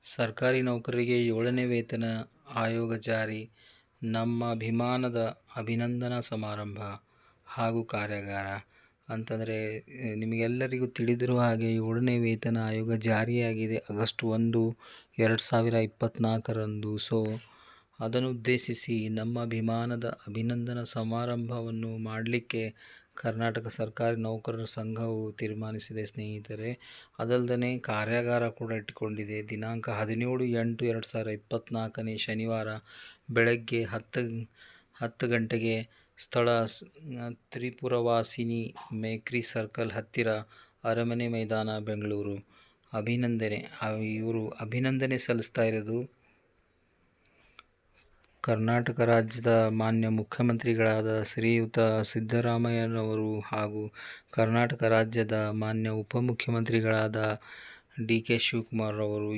ಸರ್ಕಾರಿ ನೌಕರರಿಗೆ 7ನೇ ವೇತನ ಆಯೋಗ ಜಾರಿ, ನಮ್ಮ ಅಭಿಮಾನದ ಅಭಿನಂದನಾ ಸಮಾರಂಭ ಹಾಗೂ ಕಾರ್ಯಾಗಾರ ಅಂತಂದರೆ ನಿಮಗೆಲ್ಲರಿಗೂ ತಿಳಿದಿರುವ ಹಾಗೆ 7ನೇ ವೇತನ ಆಯೋಗ ಜಾರಿಯಾಗಿದೆ ಆಗಸ್ಟ್ 1, 2024ರಂದು. ಅದನ್ನು ಉದ್ದೇಶಿಸಿ ನಮ್ಮ ಅಭಿಮಾನದ ಅಭಿನಂದನಾ ಸಮಾರಂಭವನ್ನು ಮಾಡಲಿಕ್ಕೆ ಕರ್ನಾಟಕ ಸರ್ಕಾರಿ ನೌಕರರ ಸಂಘವು ತೀರ್ಮಾನಿಸಿದೆ ಸ್ನೇಹಿತರೆ. ಅದಲ್ಲದೆ ಕಾರ್ಯಾಗಾರ ಕೂಡ ಇಟ್ಟುಕೊಂಡಿದೆ. ದಿನಾಂಕ 17/8/2024 ಶನಿವಾರ ಬೆಳಗ್ಗೆ 10 ಗಂಟೆಗೆ. ಸ್ಥಳ ತ್ರಿಪುರವಾಸಿನಿ ಮೇಕ್ರಿ ಸರ್ಕಲ್ ಹತ್ತಿರ, ಅರಮನೆ ಮೈದಾನ, ಬೆಂಗಳೂರು. ಇವರು ಅಭಿನಂದನೆ ಸಲ್ಲಿಸ್ತಾ ಇರೋದು ಕರ್ನಾಟಕ ರಾಜ್ಯದ ಮಾನ್ಯ ಮುಖ್ಯಮಂತ್ರಿಗಳಾದ ಶ್ರೀಯುತ ಸಿದ್ದರಾಮಯ್ಯನವರು ಹಾಗೂ ಕರ್ನಾಟಕ ರಾಜ್ಯದ ಮಾನ್ಯ ಉಪಮುಖ್ಯಮಂತ್ರಿಗಳಾದ ಡಿ.ಕೆ. ಶಿವಕುಮಾರ್ ಅವರು.